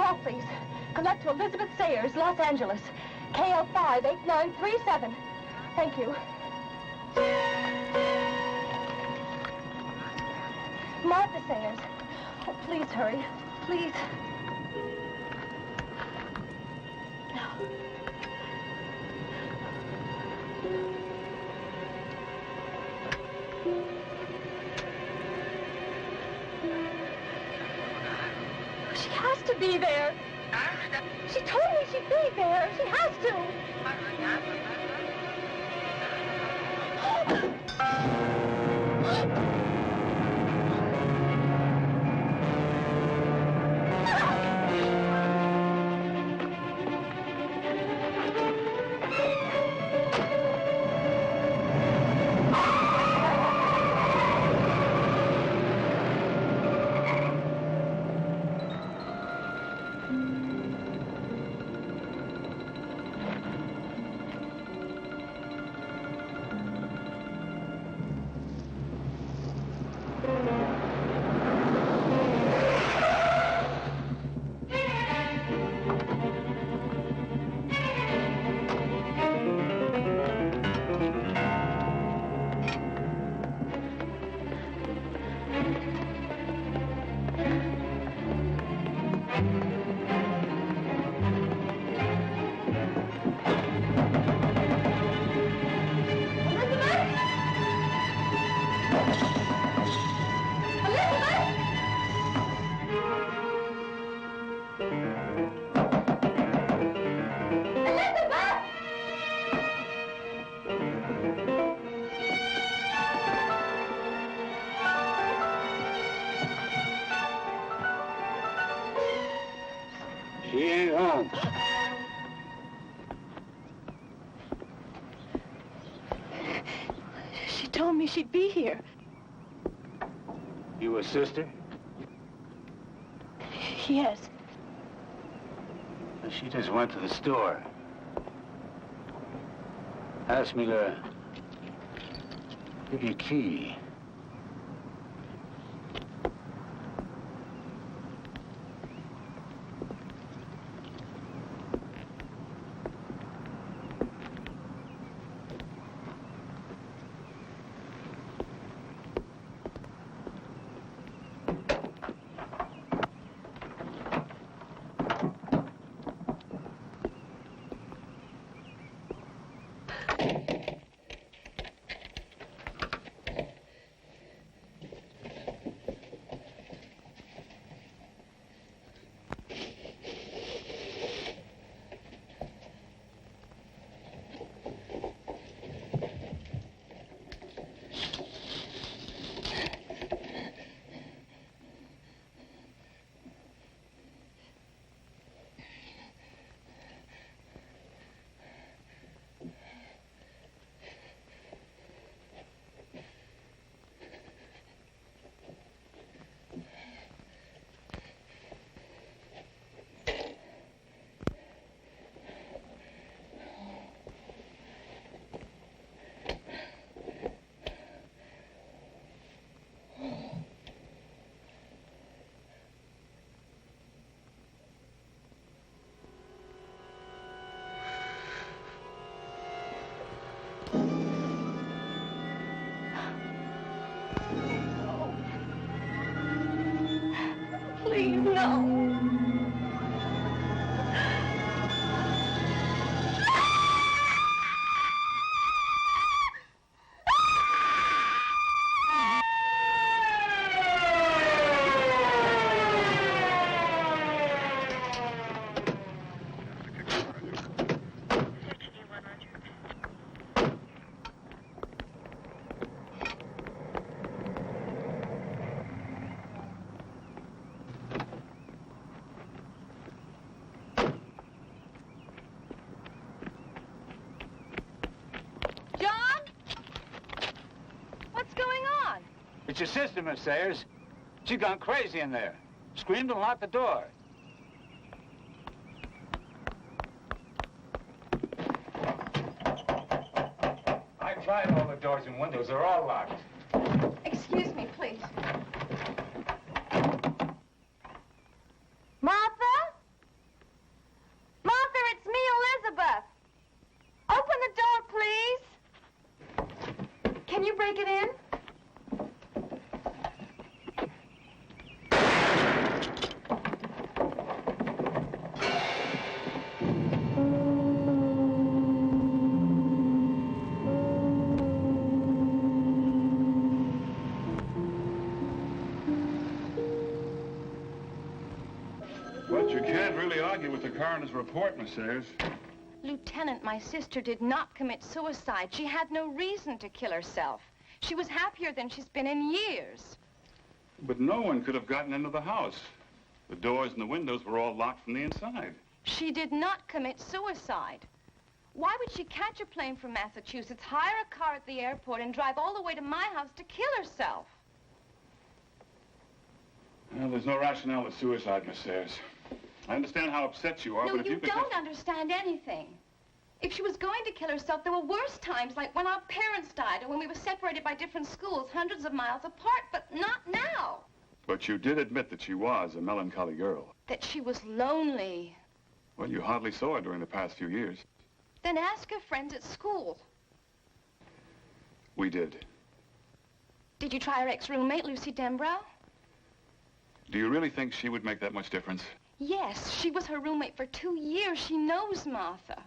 call, please. Collect to Elizabeth Sayers, Los Angeles. KL 58937. Thank you. Martha Sayers. Oh, please hurry. Please. She has to be there. She told me she'd be there. She has to. She ain't home. She told me she'd be here. You a sister? Yes. She just went to the store. Asked me to give you a key. Please, no. It's your sister, Miss Sayers. She's gone crazy in there. Screamed and locked the door. I tried all the doors and windows. They're all locked. Excuse me, please. Martha? Can you break it in? But you can't really argue with the coroner's report, Miss Sayers. Lieutenant, my sister did not commit suicide. She had no reason to kill herself. She was happier than she's been in years. But no one could have gotten into the house. The doors and the windows were all locked from the inside. She did not commit suicide. Why would she catch a plane from Massachusetts, hire a car at the airport, and drive all the way to my house to kill herself? Well, there's no rationale to suicide, Miss Sayers. I understand how upset you are, No, but if you you could don't understand anything. If she was going to kill herself, there were worse times, like when our parents died or when we were separated by different schools, hundreds of miles apart, but not now. But you did admit that she was a melancholy girl. That she was lonely. Well, you hardly saw her during the past few years. Then ask her friends at school. We did. Did you try her ex-roommate, Lucy Denbrow? Do you really think she would make that much difference? Yes, she was her roommate for 2 years. She knows Martha.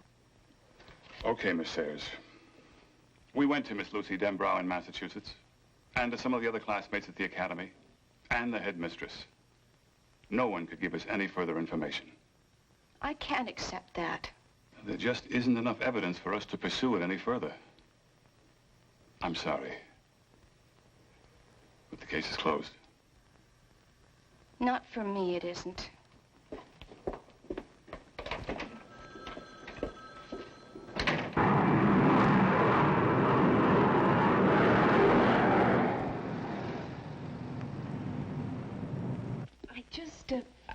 Okay, Miss Sayers. We went to Miss Lucy Denbrow in Massachusetts, and to some of the other classmates at the academy, and the headmistress. No one could give us any further information. I can't accept that. There just isn't enough evidence for us to pursue it any further. I'm sorry. But the case is closed. Not for me, it isn't.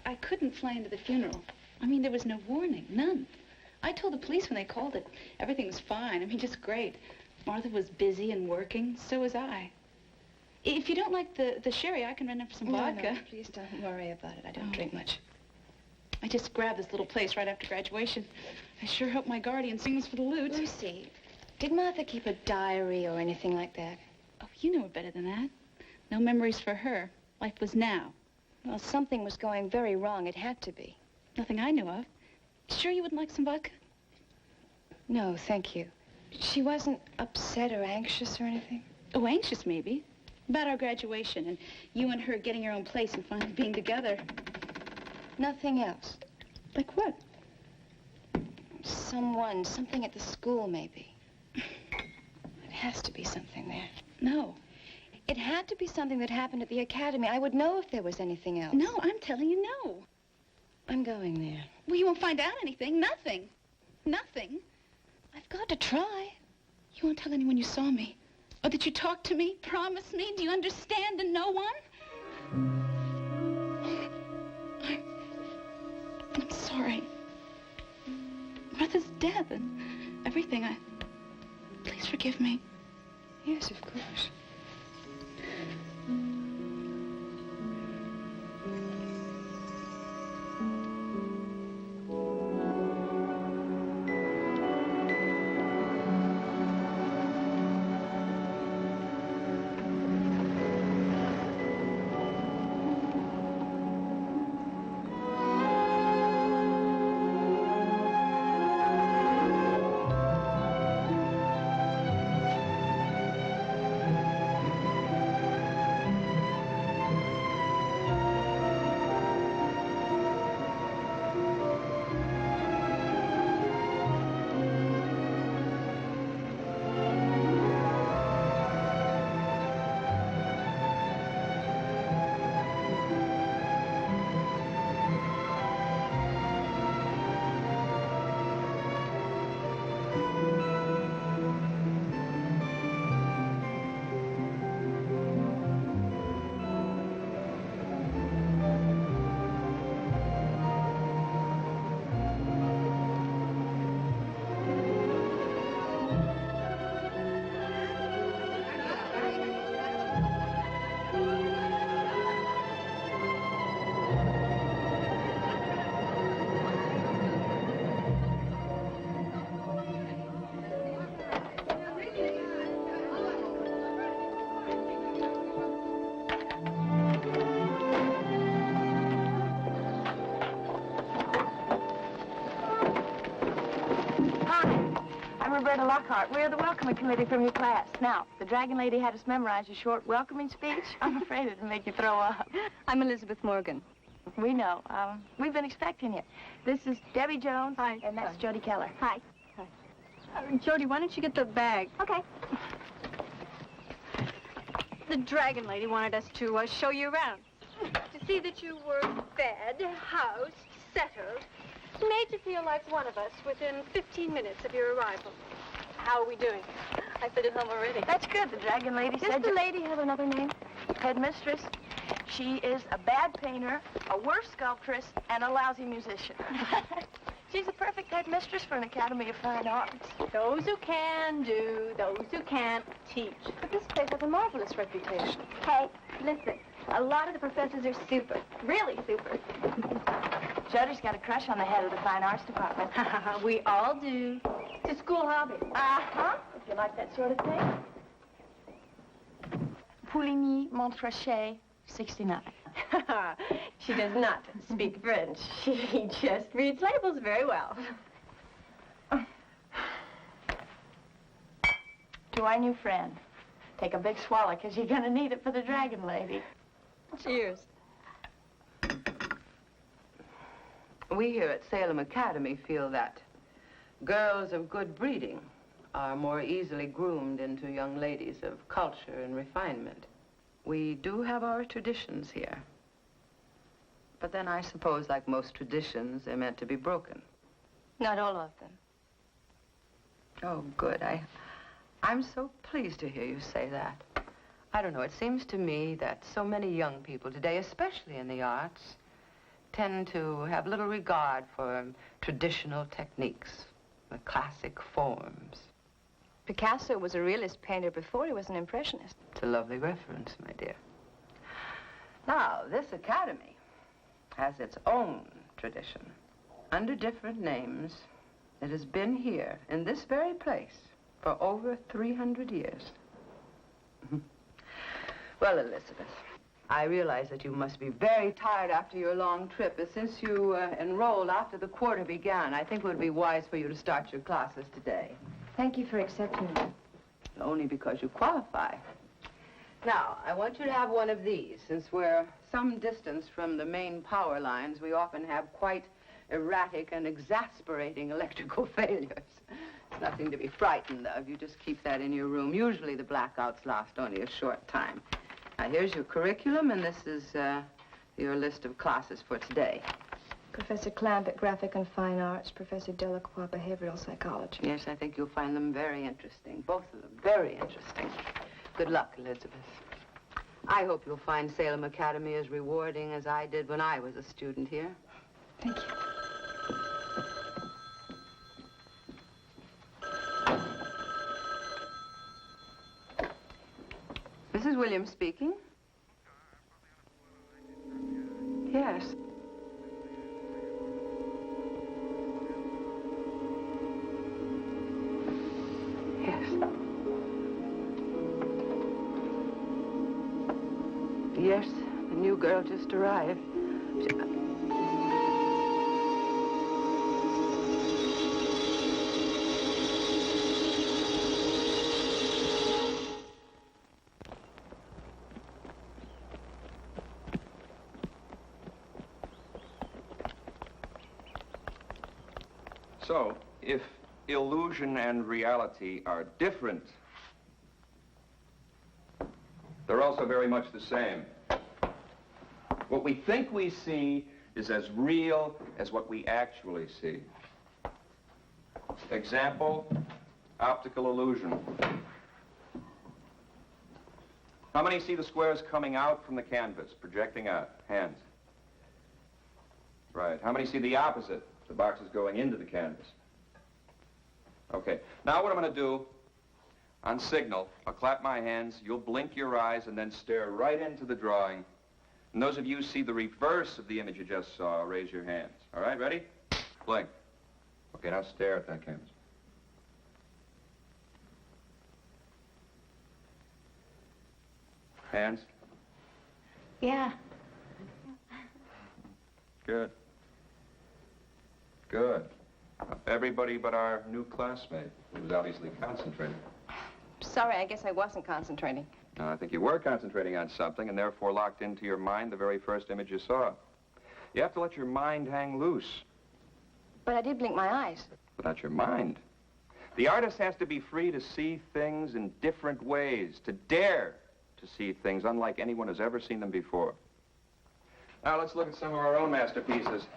I couldn't fly into the funeral. I mean, there was no warning, none. I told the police when they called that everything was fine. I mean, just great. Martha was busy and working, so was I. If you don't like the sherry, I can run up for some vodka. No, please don't worry about it. I don't drink much. I just grabbed this little place right after graduation. I sure hope my guardian sings for the loot. Lucy, did Martha keep a diary or anything like that? Oh, you know her better than that. No memories for her. Life was now. Well, something was going very wrong. It had to be. Nothing I knew of. Sure you wouldn't like some vodka? No, thank you. She wasn't upset or anxious or anything? Oh, anxious maybe. About our graduation and you and her getting your own place and finally being together. Nothing else? Like what? Something at the school, maybe. It has to be something there. No. It had to be something that happened at the academy. I would know if there was anything else. No, I'm telling you no. I'm going there. Well, you won't find out anything. Nothing. Nothing. I've got to try. You won't tell anyone you saw me? Or that you talked to me? Promise me? Do you understand? And no one? I'm sorry. Martha's death and everything. Please forgive me. Yes, of course. Roberta Lockhart. We're the welcoming committee from your class. Now, the Dragon Lady had us memorize a short welcoming speech. I'm afraid it'll make you throw up. I'm Elizabeth Morgan. We know. We've been expecting you. This is Debbie Jones. Hi. And that's Jody Keller. Hi. Jody, why don't you get the bag? Okay. The Dragon Lady wanted us to show you around. To see that you were fed, housed, settled. Made to feel like one of us within 15 minutes of your arrival. How are we doing? I fit at home already. That's good. The Dragon Lady said... Does the lady have another name? Headmistress. She is a bad painter, a worse sculptress, and a lousy musician. She's the perfect headmistress for an Academy of Fine Arts. Those who can do, those who can't teach. But this place has a marvelous reputation. Hey, listen. A lot of the professors are super. Really super. Jody's got a crush on the head of the Fine Arts Department. We all do. It's a school hobby. Uh-huh. If you like that sort of thing. Pouligny, Montrachet, 69. She does not speak French. She just reads labels very well. To our new friend. Take a big swallow, because you're going to need it for the Dragon Lady. Cheers. We here at Salem Academy feel that girls of good breeding are more easily groomed into young ladies of culture and refinement. We do have our traditions here. But then I suppose, like most traditions, they're meant to be broken. Not all of them. Oh, good. I'm so pleased to hear you say that. I don't know, it seems to me that so many young people today, especially in the arts, tend to have little regard for traditional techniques, the classic forms. Picasso was a realist painter before he was an impressionist. It's a lovely reference, my dear. Now, this academy has its own tradition. Under different names, it has been here, in this very place, for over 300 years. Well, Elizabeth, I realize that you must be very tired after your long trip, but since you enrolled after the quarter began, I think it would be wise for you to start your classes today. Thank you for accepting me. Only because you qualify. Now, I want you to have one of these. Since we're some distance from the main power lines, we often have quite erratic and exasperating electrical failures. It's nothing to be frightened of. You just keep that in your room. Usually the blackouts last only a short time. Now, here's your curriculum, and this is your list of classes for today. Professor Clamp at Graphic and Fine Arts, Professor Delacroix, Behavioral Psychology. Yes, I think you'll find them very interesting. Both of them very interesting. Good luck, Elizabeth. I hope you'll find Salem Academy as rewarding as I did when I was a student here. Thank you. Mrs. Williams speaking. Yes. Yes. Yes, the new girl just arrived. So, if illusion and reality are different, they're also very much the same. What we think we see is as real as what we actually see. Example, optical illusion. How many see the squares coming out from the canvas, projecting out? Hands. Right. How many see the opposite? The box is going into the canvas. Okay. Now what I'm going to do, on signal, I'll clap my hands, you'll blink your eyes, and then stare right into the drawing. And those of you who see the reverse of the image you just saw, raise your hands. All right, ready? Blink. Okay, now stare at that canvas. Hands? Yeah. Good. Good. Now, Everybody but our new classmate, who was obviously concentrating. Sorry, I guess I wasn't concentrating. No, I think you were concentrating on something and therefore locked into your mind the very first image you saw. You have to let your mind hang loose. But I did blink my eyes. But not your mind. The artist has to be free to see things in different ways, to dare to see things unlike anyone has ever seen them before. Now let's look at some of our own masterpieces.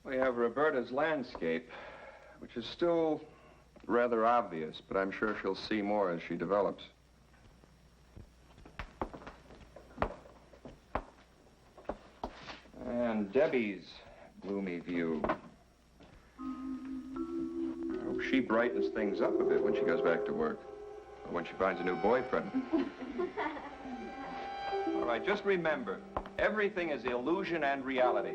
We have Roberta's landscape, which is still rather obvious, but I'm sure she'll see more as she develops. And Debbie's gloomy view. I hope she brightens things up a bit when she goes back to work, or when she finds a new boyfriend. All right, just remember, everything is illusion and reality,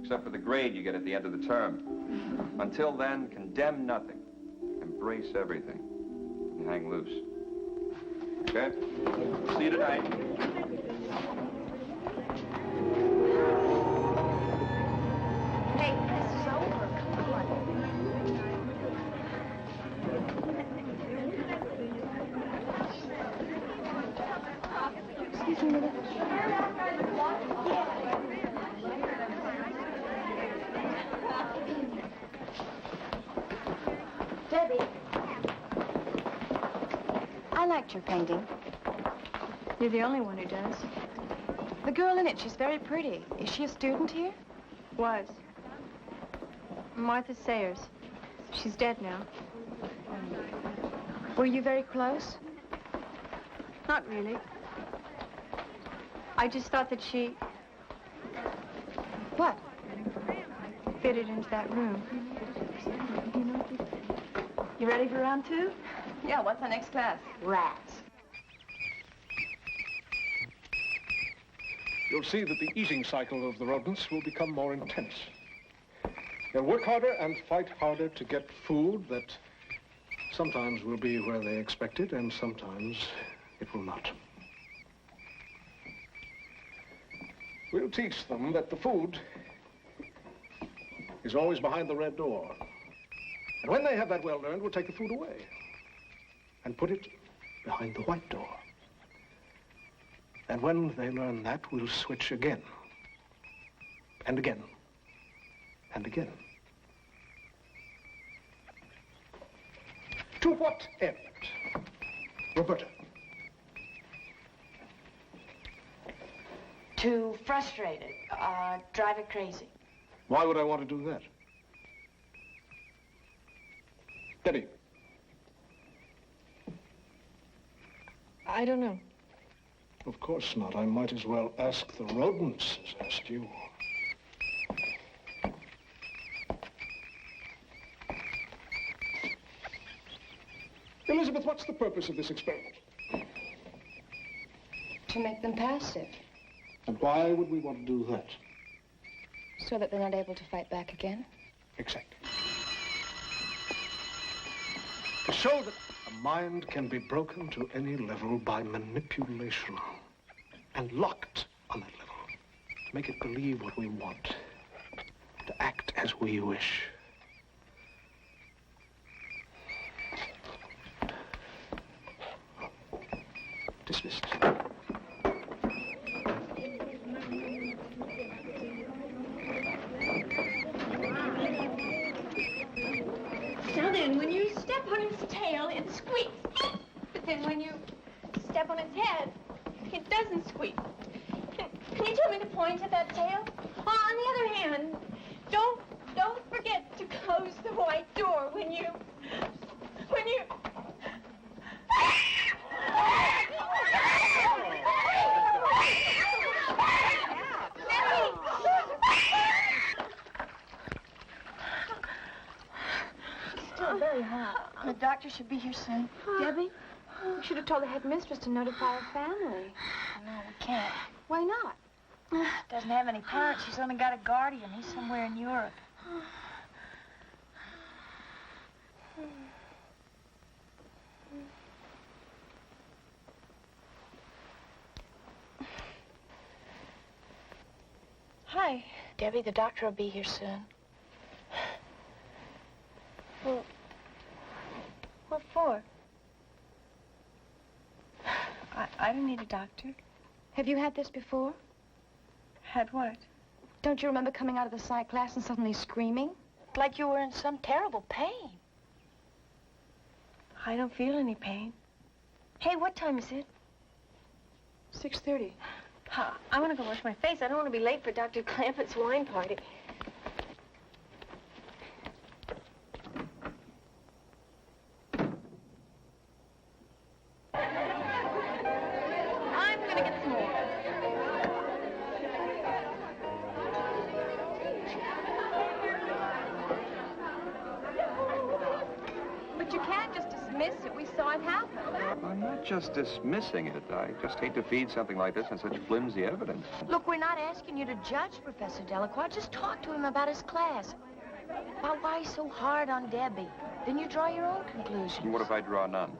except for the grade you get at the end of the term. Until then, condemn nothing, embrace everything, and hang loose. Okay? See you tonight. Hey, this is over. Come on. Excuse me a minute. Debbie, I liked your painting. You're the only one who does. The girl in it, she's very pretty. Is she a student here? Was. Martha Sayers. She's dead now. Were you very close? Not really. I just thought that she What? fitted into that room. You ready for round two? Yeah, what's our next class? Rats. You'll see that the eating cycle of the rodents will become more intense. They'll work harder and fight harder to get food that sometimes will be where they expect it and sometimes it will not. We'll teach them that the food is always behind the red door. And when they have that well learned, we'll take the food away and put it behind the white door. And when they learn that, we'll switch again and again and again. To what end? Roberta. To frustrate it, drive it crazy. Why would I want to do that? Debbie. I don't know. Of course not. I might as well ask the rodents as ask you. Elizabeth, what's the purpose of this experiment? To make them passive, And why would we want to do that? so that they're not able to fight back again. Exactly. To show that a mind can be broken to any level by manipulation and locked on that level. To make it believe what we want. To act as we wish. Dismissed. Now then, when you step on its tail, it squeaks. But then when you step on its head, it doesn't squeak. Can you tell me to point at that tail? On the other hand, don't forget to close the white door when you... Still very hot. The doctor should be here soon. Debbie, you should have told the headmistress to notify her family. No, we can't. Why not? Doesn't have any parents. She's only got a guardian. He's somewhere in Europe. Hi. Debbie, the doctor will be here soon. Well, what for? I don't need a doctor. Have you had this before? Had what? Don't you remember coming out of the psych class and suddenly screaming? Like you were in some terrible pain. I don't feel any pain. Hey, what time is it? 6:30. I want to go wash my face. I don't want to be late for Dr. Clampett's wine party. I'm gonna get some more. But you can't just dismiss it. We saw it happen. I'm not just dismissing it. I just hate to feed something like this on such flimsy evidence. Look, we're not asking you to judge Professor Delacroix. Just talk to him about his class. About why he's so hard on Debbie. Then you draw your own conclusions. And what if I draw none?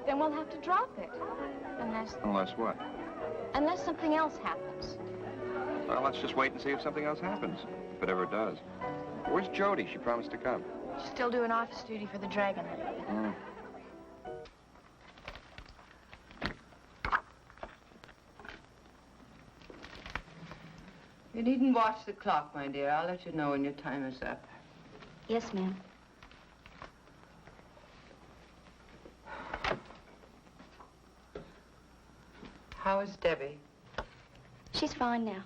Then we'll have to drop it. Unless what? Unless something else happens. Well, let's just wait and see if something else happens. If it ever does. Where's Jody? She promised to come. She's still doing office duty for the Dragon. You needn't watch the clock, my dear. I'll let you know when your time is up. Yes, ma'am. How is Debbie? She's fine now.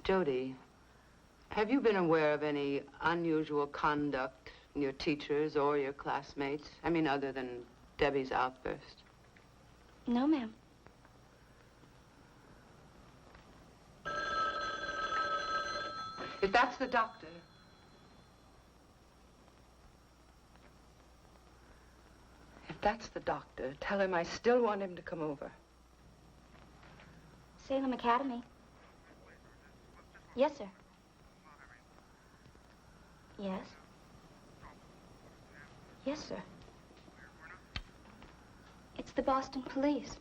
Jody, have you been aware of any unusual conduct in your teachers or your classmates? I mean, other than Debbie's outburst. No, ma'am. If that's the doctor. If that's the doctor, tell him I still want him to come over. Salem Academy. Yes, sir. Yes. Yes, sir. It's the Boston police.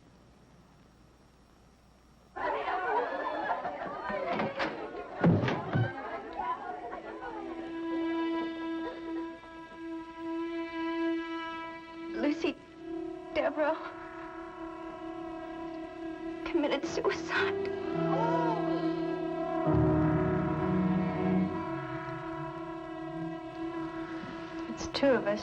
Lucy Devereaux committed suicide. It's two of us.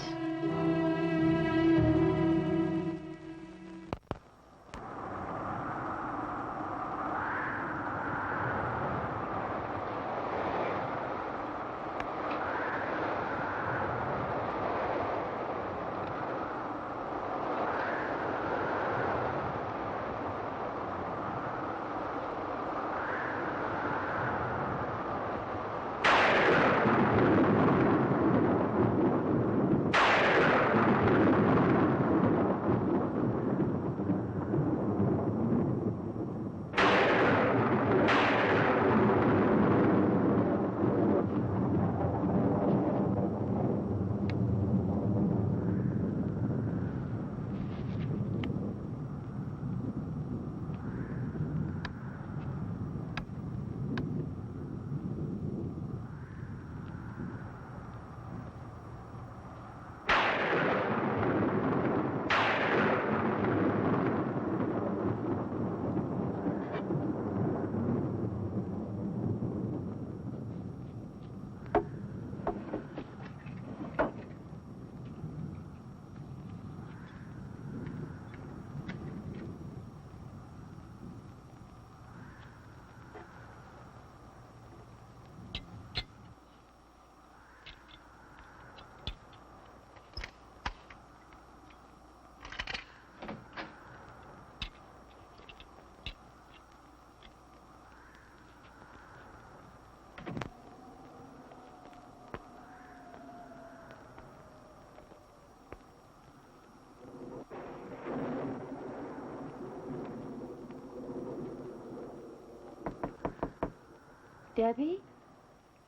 Debbie,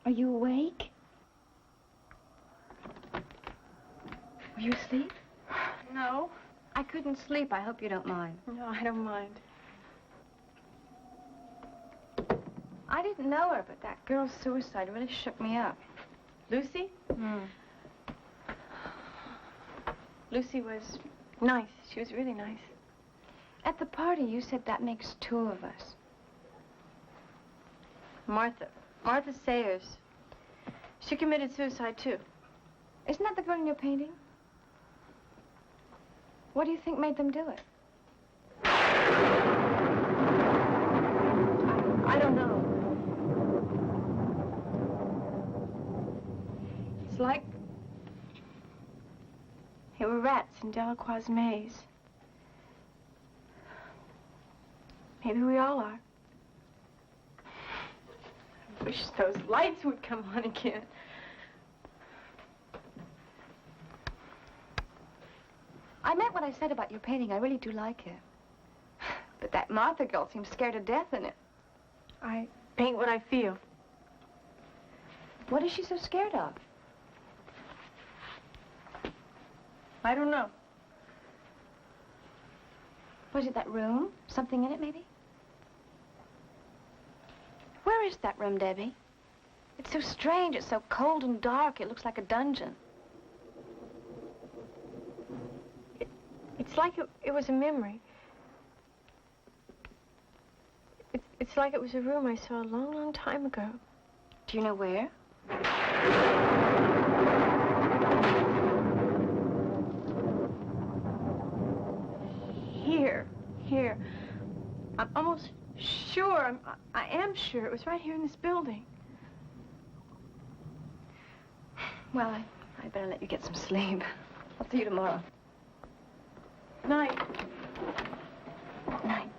are you awake? Were you asleep? No. I couldn't sleep. I hope you don't mind. No, I don't mind. I didn't know her, but that girl's suicide really shook me up. Lucy? Hmm. Lucy was nice. She was really nice. At the party, you said that makes two of us. Martha Sayers. She committed suicide, too. Isn't that the girl in your painting? What do you think made them do it? I don't know. It's like there were rats in Delacroix's maze. Maybe we all are. I wish those lights would come on again. I meant what I said about your painting. I really do like it. But that Martha girl seems scared to death in it. I paint what I feel. What is she so scared of? I don't know. Was it that room? Something in it, maybe? Where is that room, Debbie? It's so strange. It's so cold and dark. It looks like a dungeon. It's like it was a memory. It's like it was a room I saw a long, long time ago. Do you know where? Here. I'm almost sure, I am sure it was right here in this building. Well, I better let you get some sleep. I'll see you tomorrow. Night. Night.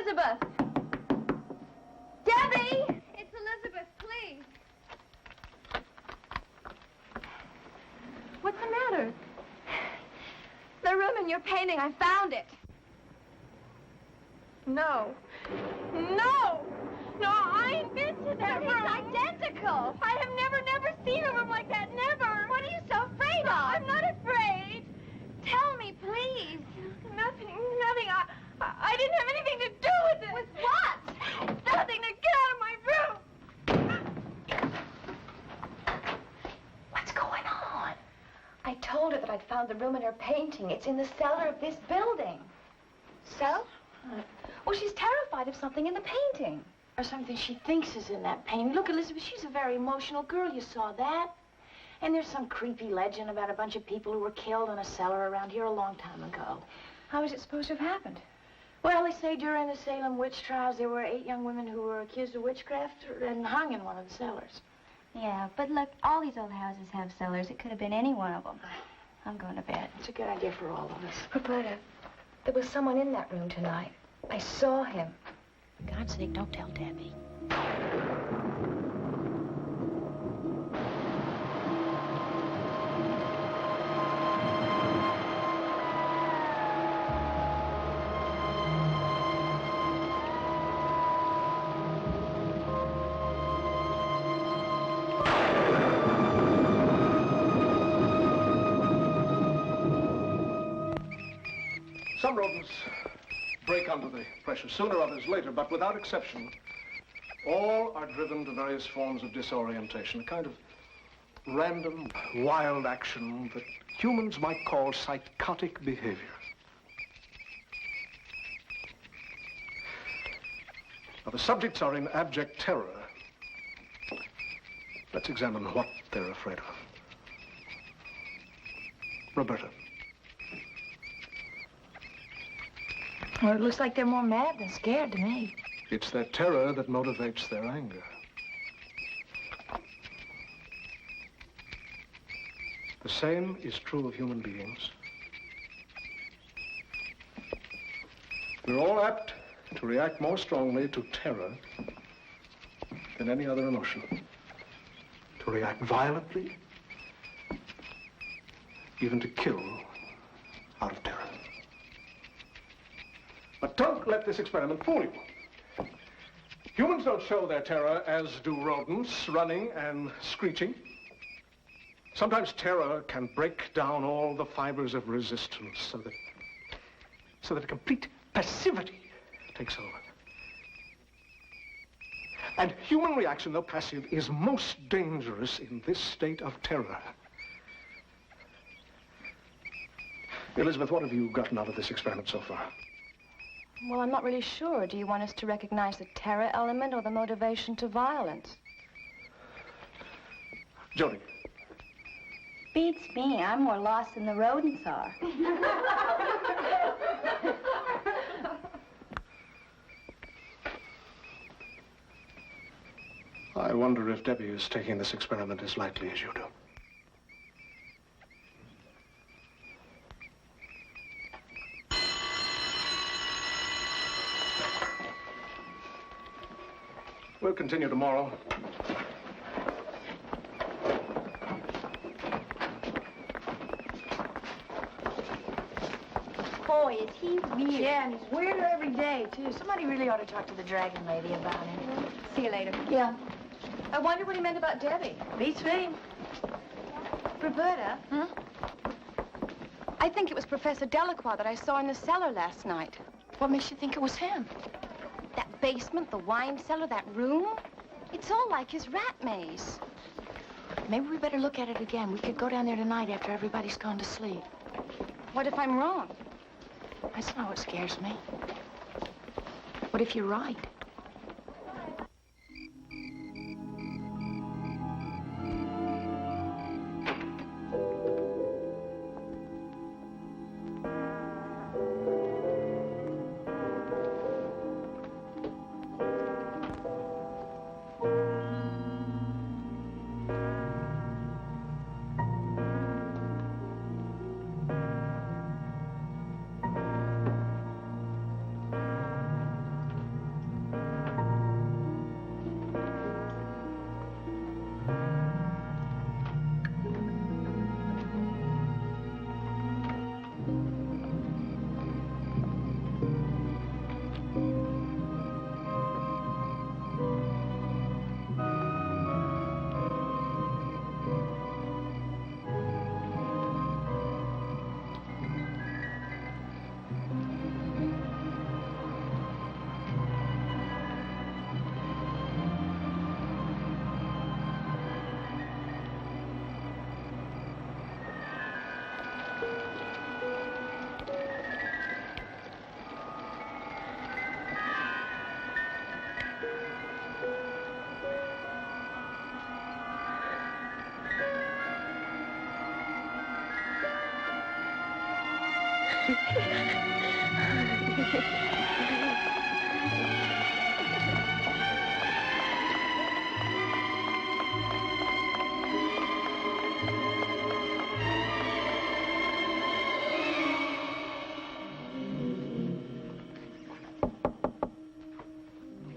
Elizabeth! Debbie! It's Elizabeth, please. What's the matter? The room in your painting, I found it. No. No! No, I invented that But room. it's identical. I have never seen a room like that, never. What are you so afraid of? I'm not afraid. Tell me, please. Nothing. I didn't have anything to do with it. With what? Nothing. Now get out of my room. What's going on? I told her that I'd found the room in her painting. It's in the cellar of this building. So? Well, she's terrified of something in the painting. Or something she thinks is in that painting. Look, Elizabeth, she's a very emotional girl. You saw that. And there's some creepy legend about a bunch of people who were killed in a cellar around here a long time ago. How is it supposed to have happened? Well, they say during the Salem witch trials, there were 8 young women who were accused of witchcraft and hung in one of the cellars. Yeah, but look, all these old houses have cellars. It could have been any one of them. I'm going to bed. It's a good idea for all of us. Roberta, there was someone in that room tonight. I saw him. For God's sake, don't tell Debbie. Some rodents break under the pressure sooner, others later, but without exception, all are driven to various forms of disorientation, a kind of random, wild action that humans might call psychotic behavior. Now, the subjects are in abject terror. Let's examine what they're afraid of. Roberta. Well, it looks like they're more mad than scared to me. It's their terror that motivates their anger. The same is true of human beings. We're all apt to react more strongly to terror than any other emotion. To react violently, even to kill out of terror. But don't let this experiment fool you. Humans don't show their terror as do rodents, running and screeching. Sometimes terror can break down all the fibers of resistance so that a complete passivity takes over. And human reaction, though passive, is most dangerous in this state of terror. Elizabeth, what have you gotten out of this experiment so far? Well, I'm not really sure. Do you want us to recognize the terror element or the motivation to violence? Jody. Beats me. I'm more lost than the rodents are. I wonder if Debbie is taking this experiment as lightly as you do. We'll continue tomorrow. Boy, is he weird. Yeah, and he's weirder every day, too. Somebody really ought to talk to the dragon lady about him. See you later. Yeah. I wonder what he meant about Debbie. Beats me. Roberta? I think it was Professor Delacroix that I saw in the cellar last night. What makes you think it was him? That basement, the wine cellar, that room. It's all like his rat maze. Maybe we better look at it again. We could go down there tonight after everybody's gone to sleep. What if I'm wrong? That's not what scares me. What if you're right?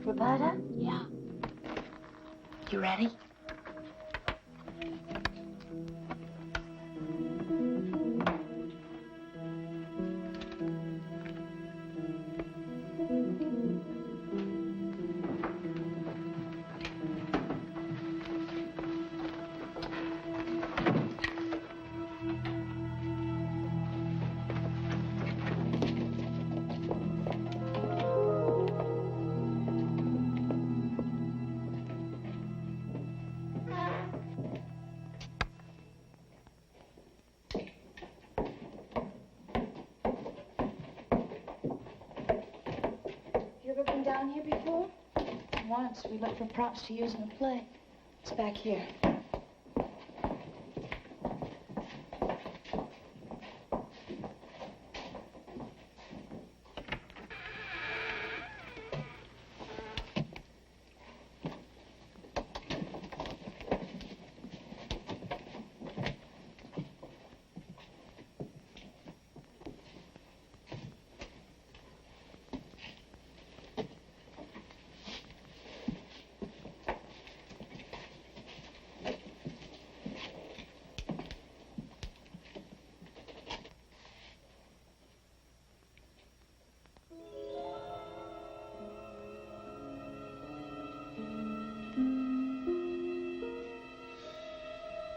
Roberta? Yeah. You ready? Down here before? Once. We looked for props to use in a play. It's back here.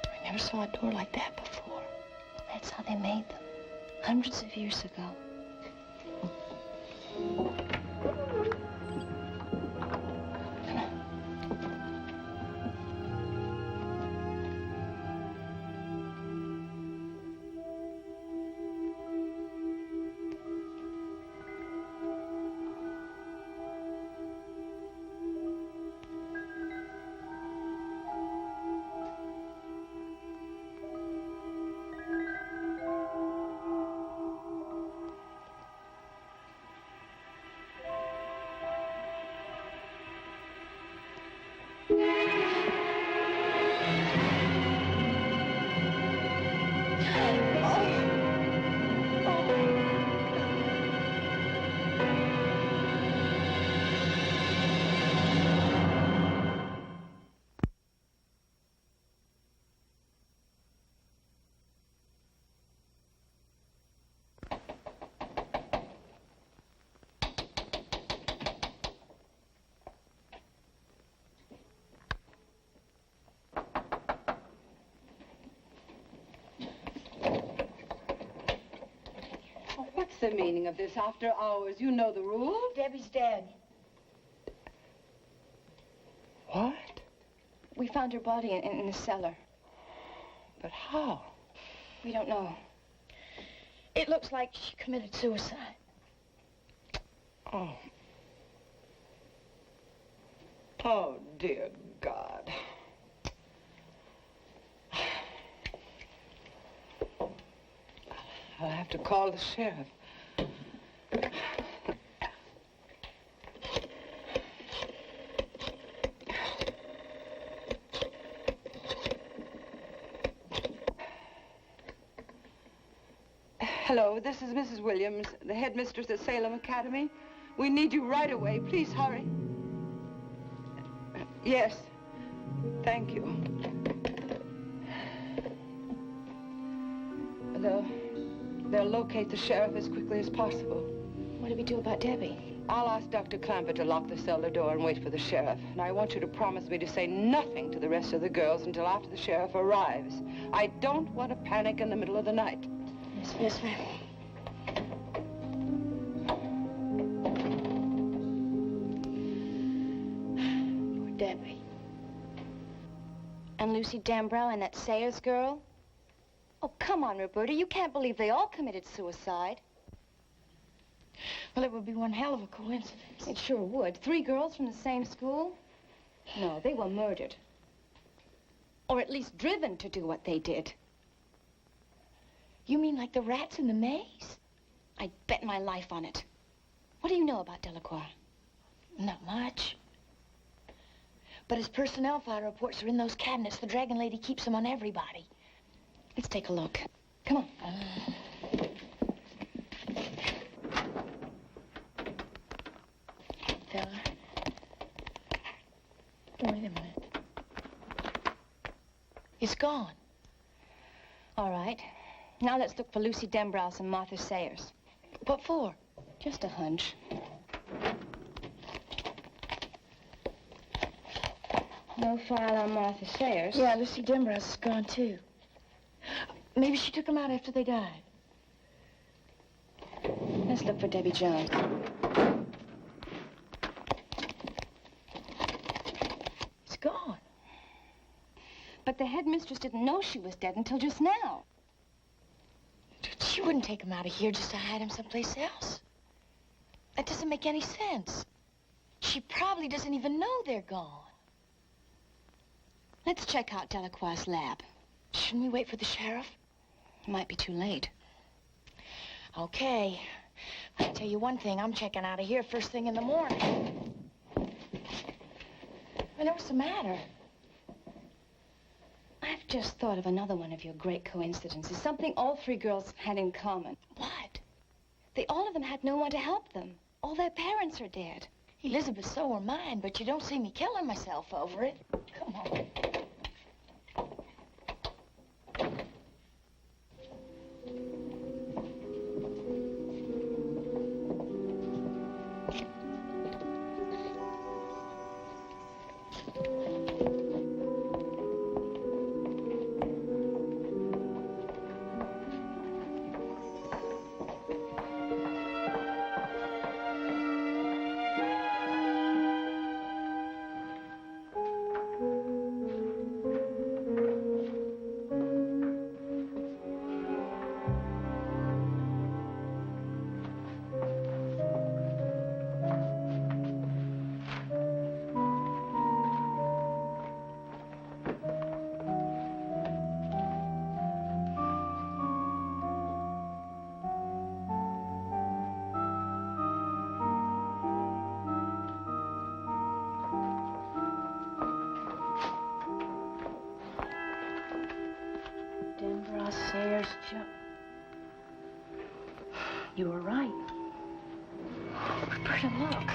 I never saw a door like that before. That's how they made them, hundreds of years ago. What's the meaning of this after hours? You know the rules. Debbie's dead. What? We found her body in the cellar. But how? We don't know. It looks like she committed suicide. Oh. Oh, dear God. I'll have to call the sheriff. Hello, this is Mrs. Williams, the headmistress at Salem Academy. We need you right away. Please hurry. Yes. Thank you. They'll locate the sheriff as quickly as possible. What do we do about Debbie? I'll ask Dr. Clamper to lock the cellar door and wait for the sheriff. And I want you to promise me to say nothing to the rest of the girls until after the sheriff arrives. I don't want to panic in the middle of the night. Yes, ma'am. Poor Debbie. And Lucy Dambrow and that Sayers girl? Oh, come on, Roberta. You can't believe they all committed suicide. Well, it would be one hell of a coincidence. It sure would. 3 girls from the same school? No, they were murdered. Or at least driven to do what they did. You mean like the rats in the maze? I'd bet my life on it. What do you know about Delacroix? Not much. But his personnel file reports are in those cabinets. The Dragon Lady keeps them on everybody. Let's take a look. Come on. Fella. Wait a minute. It's gone. All right. Now let's look for Lucy Dembrow's and Martha Sayers. What for? Just a hunch. No file on Martha Sayers. Yeah, Lucy Dembrow's is gone, too. Maybe she took them out after they died. Let's look for Debbie Jones. It's gone. But the headmistress didn't know she was dead until just now. She wouldn't take them out of here just to hide them someplace else. That doesn't make any sense. She probably doesn't even know they're gone. Let's check out Delacroix's lab. Shouldn't we wait for the sheriff? It might be too late. Okay. I'll tell you one thing, I'm checking out of here first thing in the morning. Well, what's the matter? I've just thought of another one of your great coincidences. Something all three girls had in common. What? They all of them had no one to help them. All their parents are dead. Elizabeth, so are mine, but you don't see me killing myself over it. Come on. Sayers, you were right. Roberta, look.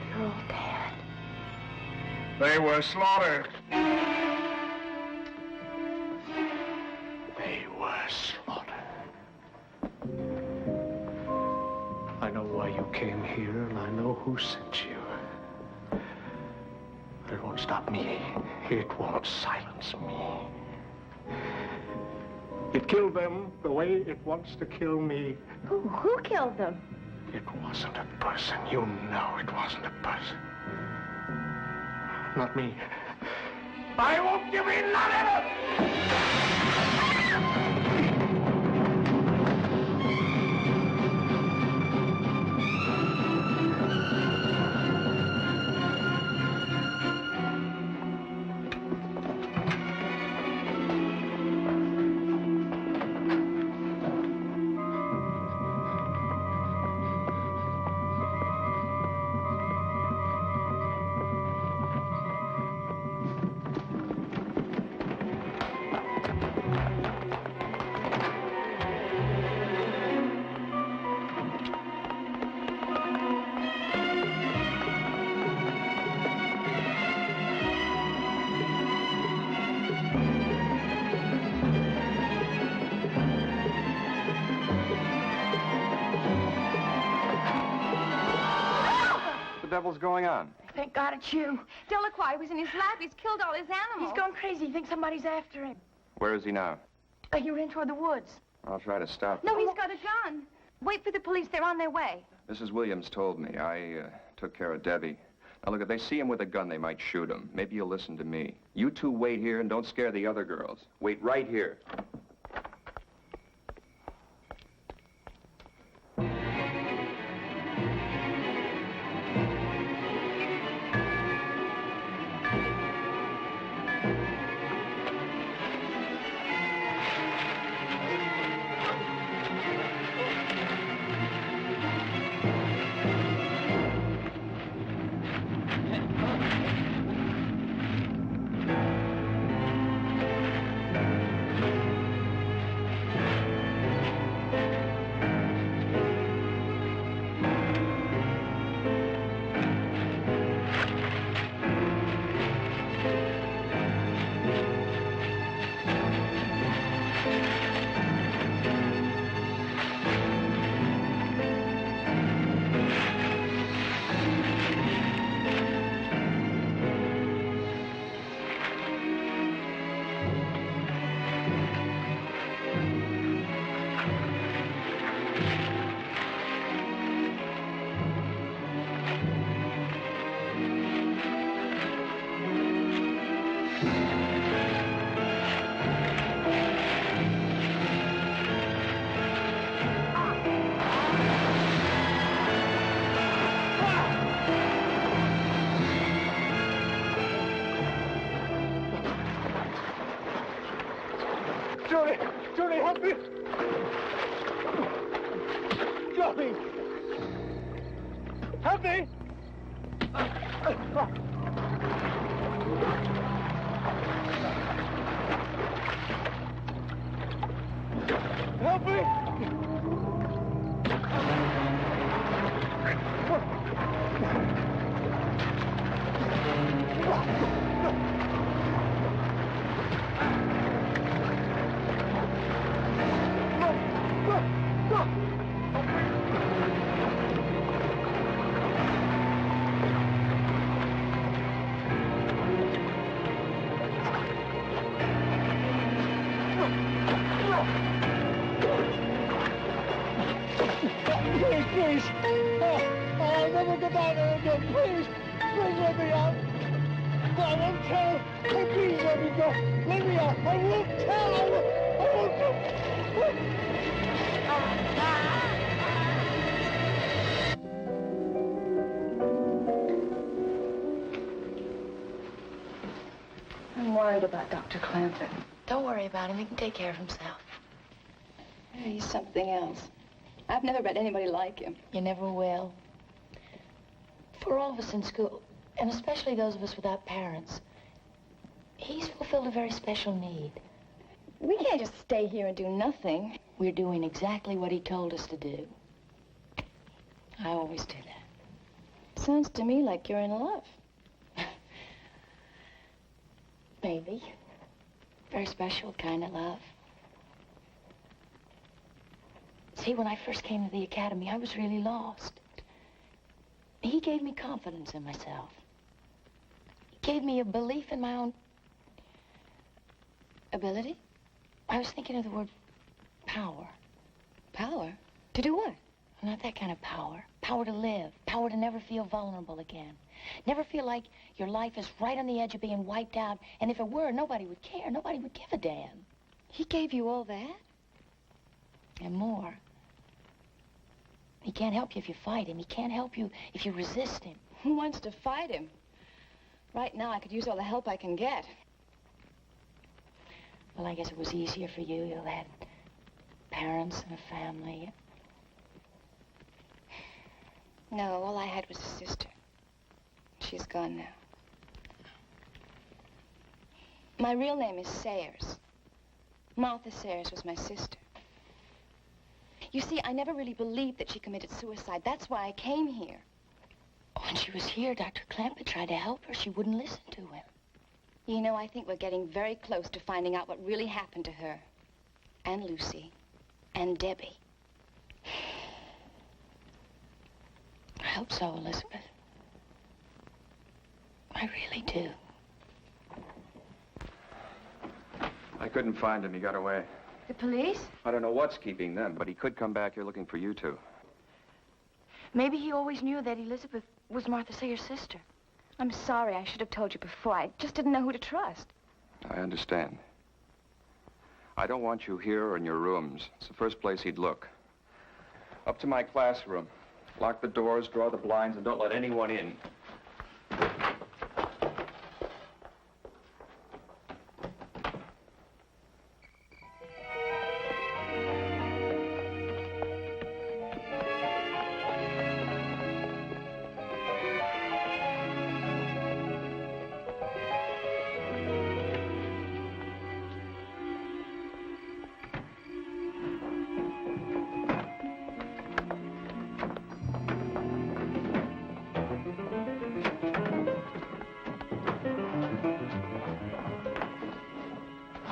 They're all dead. They were slaughtered. They were slaughtered. I know why you came here, and I know who sent you. But it won't stop me. It won't silence me. It killed them the way it wants to kill me. Who killed them? It wasn't a person. You know it wasn't a person. Not me. I won't give in, not ever! What the devil's going on? Thank God it's you. Delacroix was in his lab. He's killed all his animals. He's gone crazy. He thinks somebody's after him. Where is he now? He ran toward the woods. I'll try to stop him. No, he's got a gun. Wait for the police. They're on their way. Mrs. Williams told me. I took care of Debbie. Now, look, if they see him with a gun, they might shoot him. Maybe you'll listen to me. You two wait here and don't scare the other girls. Wait right here. Help me! Help me! Please! I'll never go down there again. Please! Please let me out! I won't tell! Oh, please let me go! Let me out! I won't tell! I won't go! I'm worried about Dr. Clanton. Don't worry about him. He can take care of himself. He's something else. I've never met anybody like him. You never will. For all of us in school, and especially those of us without parents, he's fulfilled a very special need. We can't just stay here and do nothing. We're doing exactly what he told us to do. I always do that. Sounds to me like you're in love. Maybe. Very special kind of love. See, when I first came to the academy, I was really lost. He gave me confidence in myself. He gave me a belief in my own ability. I was thinking of the word power. Power? To do what? Not that kind of power. Power to live. Power to never feel vulnerable again. Never feel like your life is right on the edge of being wiped out, and if it were, nobody would care. Nobody would give a damn. He gave you all that? And more. He can't help you if you fight him. He can't help you if you resist him. Who wants to fight him? Right now, I could use all the help I can get. Well, I guess it was easier for you. You had parents and a family. No, all I had was a sister. She's gone now. My real name is Sayers. Martha Sayers was my sister. You see, I never really believed that she committed suicide. That's why I came here. When she was here, Dr. Clampitt tried to help her. She wouldn't listen to him. You know, I think we're getting very close to finding out what really happened to her. And Lucy. And Debbie. I hope so, Elizabeth. I really do. I couldn't find him. He got away. The police? I don't know what's keeping them, but he could come back here looking for you two. Maybe he always knew that Elizabeth was Martha Sayers' sister. I'm sorry. I should have told you before. I just didn't know who to trust. I understand. I don't want you here or in your rooms. It's the first place he'd look. Up to my classroom. Lock the doors, draw the blinds, and don't let anyone in.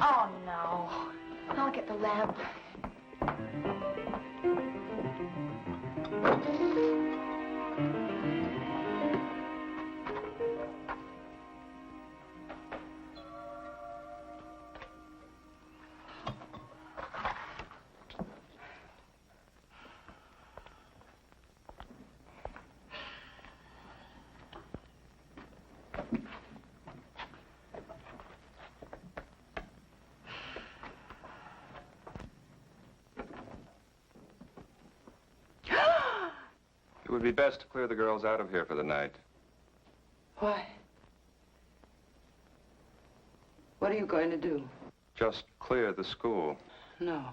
Oh, no. I'll get the lamp. It would be best to clear the girls out of here for the night. Why? What are you going to do? Just clear the school. No.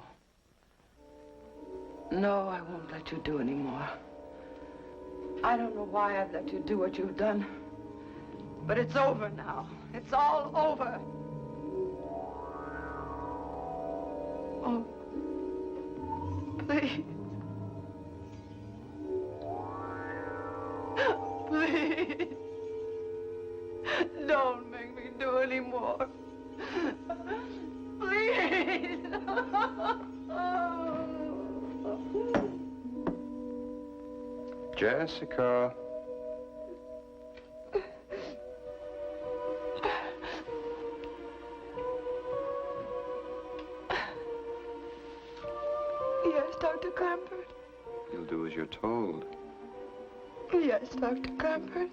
No, I won't let you do any more. I don't know why I've let you do what you've done. But it's over now. It's all over. Oh, please. Please. Don't make me do any more. Please. Jessica. Yes, Dr. Clamford. You'll do as you're told. Yes, Dr. Clamford.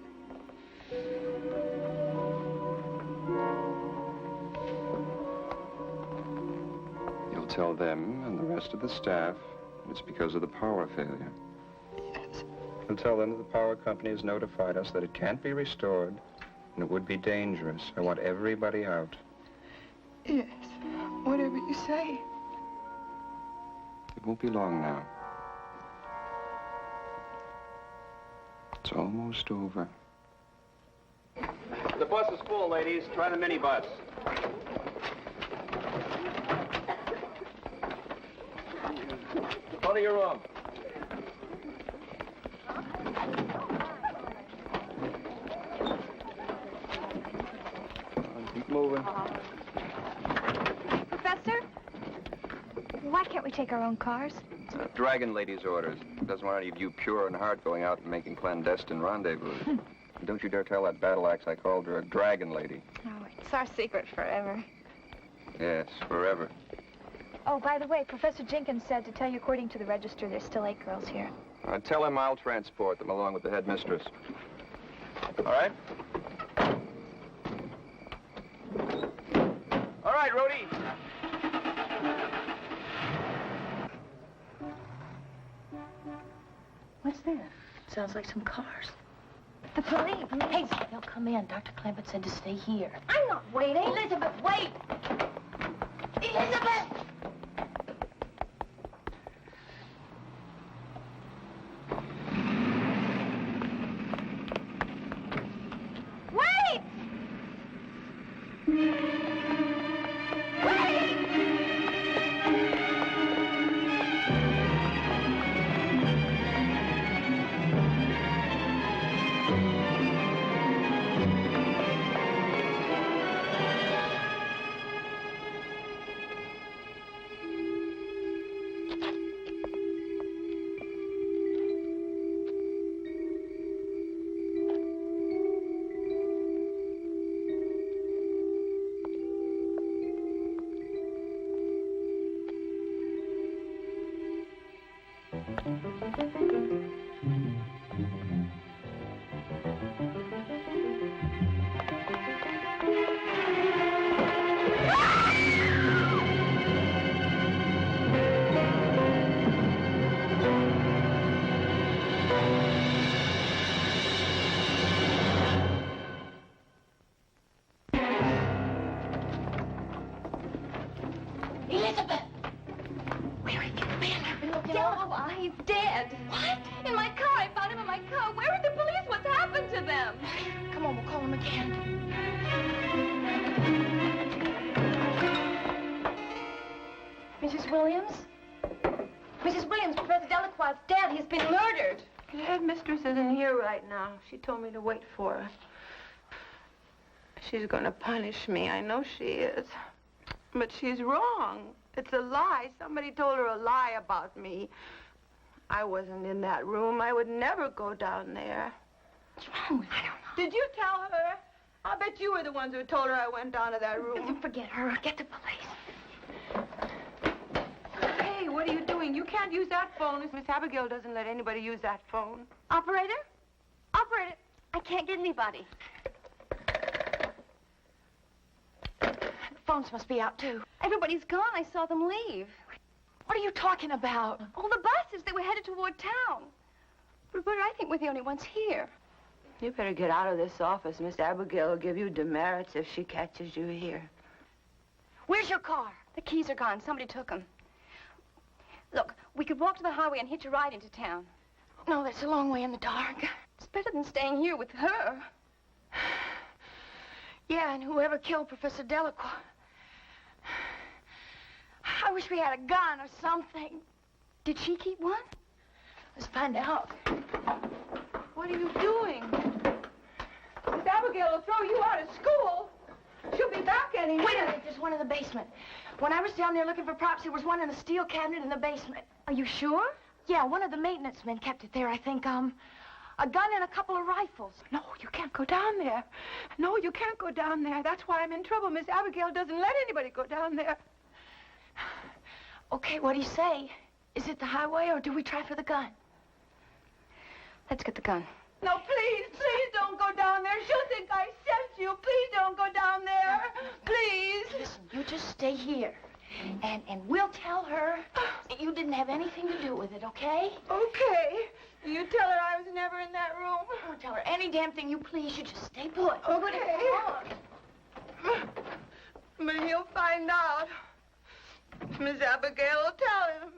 You'll tell them and the rest of the staff it's because of the power failure. Yes. You'll tell them that the power company has notified us that it can't be restored and it would be dangerous. I want everybody out. Yes, whatever you say. It won't be long now. It's almost over. The bus is full, ladies. Try the minibus. Go to your room. Keep moving. Professor? Why can't we take our own cars? Dragon Lady's orders. Doesn't want any of you pure and heart going out and making clandestine rendezvous. Don't you dare tell that battle axe I called her a Dragon Lady. Oh, it's our secret forever. Yes, forever. Oh, by the way, Professor Jenkins said to tell you according to the register there's still 8 girls here. Tell him I'll transport them along with the headmistress. All right? All right, Rhodey. What's that? Sounds like some cars. The police. Hey, they'll come in. Dr. Clamford said to stay here. I'm not waiting. Elizabeth, wait! Elizabeth! Wait! Elizabeth! Where have you been? Oh, he's dead. What? In my car. I found him in my car. Where are the police? What's happened to them? Come on, we'll call him again. Mrs. Williams? Mrs. Williams, Professor Delacroix's dead. He's been murdered. The headmistress isn't here right now. She told me to wait for her. She's going to punish me. I know she is. But she's wrong. It's a lie. Somebody told her a lie about me. I wasn't in that room. I would never go down there. What's wrong with you? I don't know. Did you tell her? I bet you were the ones who told her I went down to that room. Forget her. Get the police. Hey, what are you doing? You can't use that phone. Miss Abigail doesn't let anybody use that phone. Operator? Operator, I can't get anybody. The phones must be out, too. Everybody's gone. I saw them leave. What are you talking about? All the buses, they were headed toward town. Roberta, I think we're the only ones here. You better get out of this office. Miss Abigail will give you demerits if she catches you here. Where's your car? The keys are gone. Somebody took them. Look, we could walk to the highway and hitch a ride into town. No, that's a long way in the dark. It's better than staying here with her. Yeah, and whoever killed Professor Delacroix. I wish we had a gun or something. Did she keep one? Let's find out. What are you doing? Miss Abigail will throw you out of school. She'll be back any minute. Wait a minute, there's one in the basement. When I was down there looking for props, there was one in a steel cabinet in the basement. Are you sure? Yeah, one of the maintenance men kept it there, I think. A gun and a couple of rifles. No, you can't go down there. No, you can't go down there. That's why I'm in trouble. Miss Abigail doesn't let anybody go down there. Okay, what do you say? Is it the highway, or do we try for the gun? Let's get the gun. No, please don't go down there. She'll think I sent you. Please don't go down there. Please. Listen, you just stay here. And we'll tell her that you didn't have anything to do with it, okay? Okay. You tell her I was never in that room. Oh, tell her any damn thing you please. You just stay put. Okay. But he'll find out. Miss Abigail will tell him.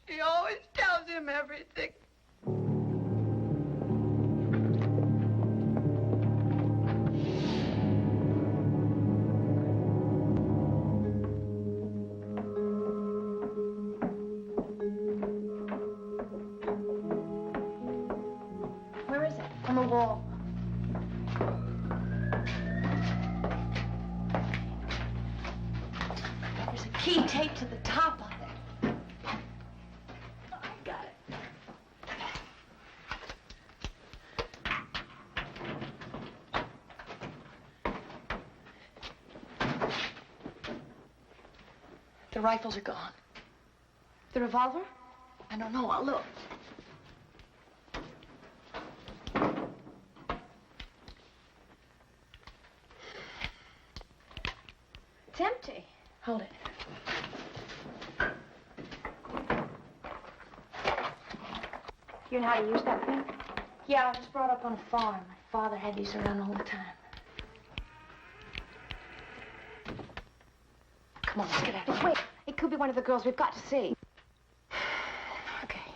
She always tells him everything. Where is it? On the wall. There's a key taped to the top of it. I got it. The rifles are gone. The revolver? I don't know. I'll look. It's empty. Hold it. You know how to use that thing? Yeah, I was brought up on a farm. My father had these around all the time. Come on, let's get out of here. Wait, it could be one of the girls we've got to see. Okay.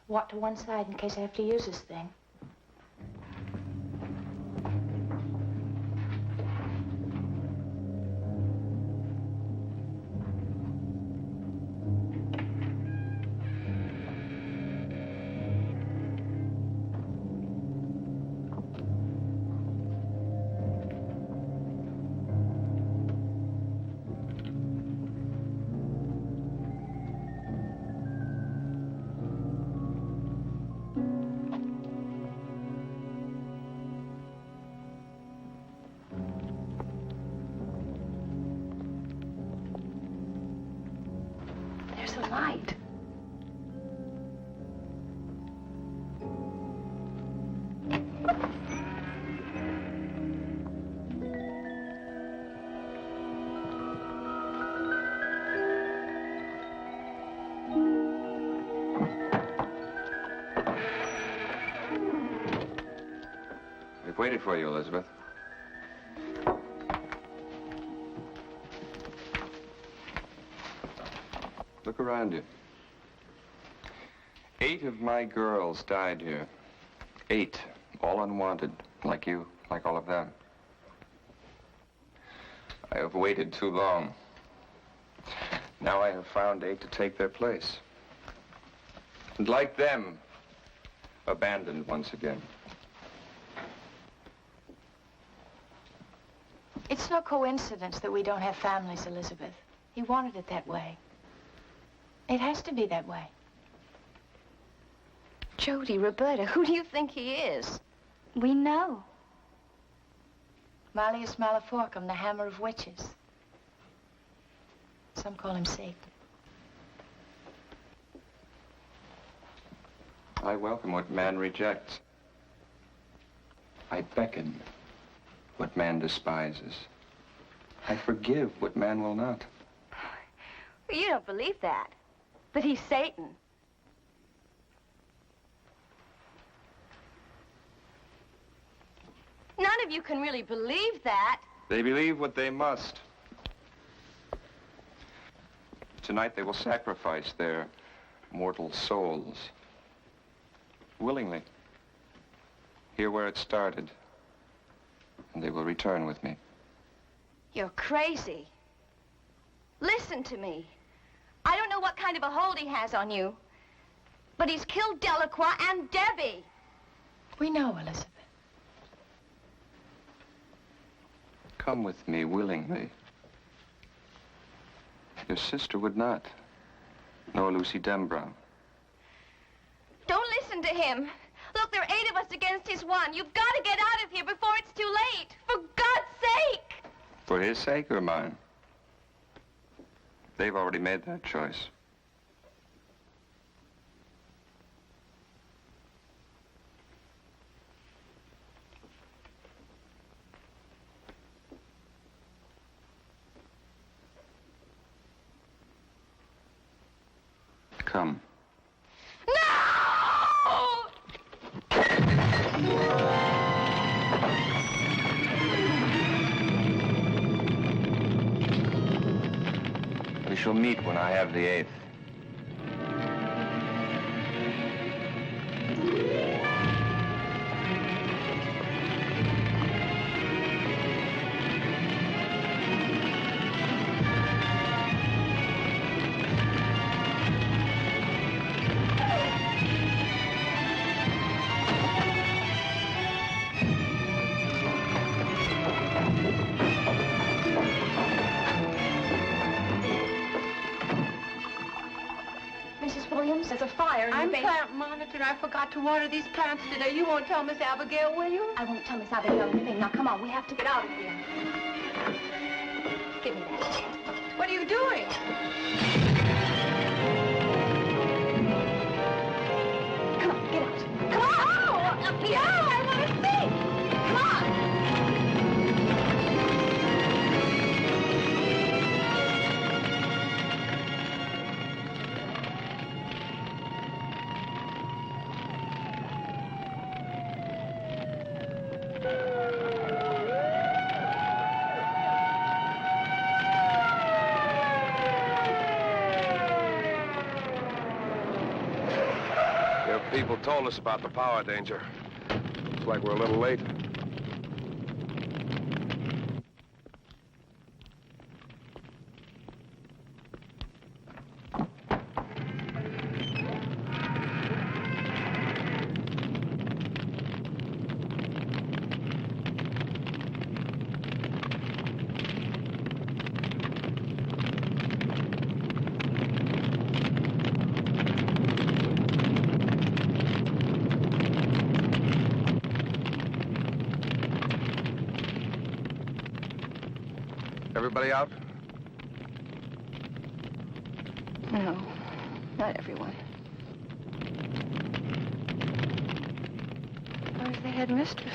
Walk to one side in case I have to use this thing. There's a light. We've waited for you, Elizabeth. Look around you. 8 of my girls died here. 8, all unwanted, like you, like all of them. I have waited too long. Now I have found 8 to take their place. And like them, abandoned once again. It's no coincidence that we don't have families, Elizabeth. He wanted it that way. It has to be that way. Jody, Roberta, who do you think he is? We know. Malleus Maleficarum, the hammer of witches. Some call him Satan. I welcome what man rejects. I beckon what man despises. I forgive what man will not. You don't believe that. That he's Satan. None of you can really believe that. They believe what they must. Tonight they will sacrifice their mortal souls Willingly. Here where it started. And they will return with me. You're crazy. Listen to me. I don't know what kind of a hold he has on you, but he's killed Delacroix and Debbie. We know, Elizabeth. Come with me willingly. Your sister would not. Nor Lucy Dembrow. Don't listen to him. Look, there are 8 of us against his 1. You've got to get out of here before it's too late. For God's sake! For his sake or mine? They've already made that choice. Come. No! We shall meet when I have the 8th. There's a fire in I'm the basement. plant monitor. I forgot to water these plants today. You won't tell Miss Abigail, will you? I won't tell Miss Abigail anything. Now, come on, we have to get out of here. Give me that. What are you doing? Come on, get out. Come on! Oh, no, I want to see! Come on! People told us about the power danger. Looks like we're a little late. Everybody out? No, not everyone. Where's the headmistress?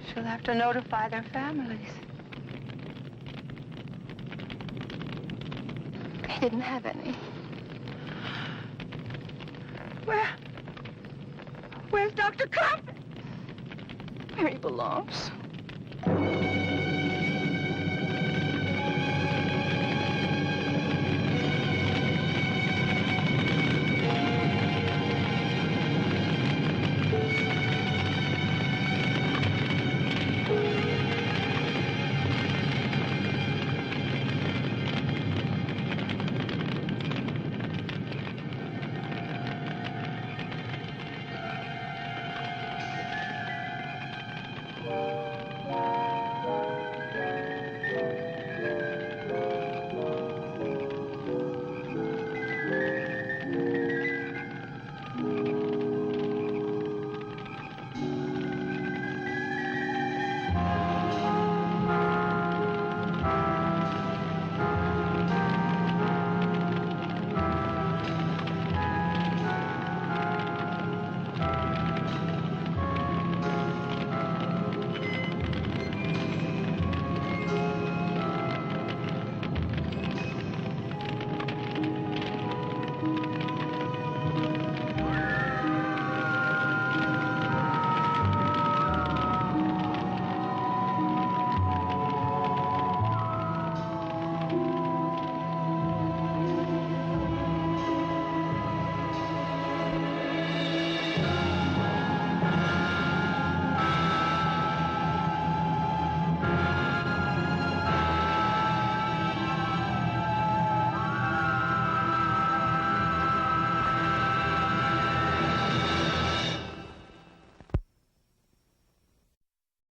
She'll have to notify their families. They didn't have any. Where's Dr. Confrontation? Where he belongs.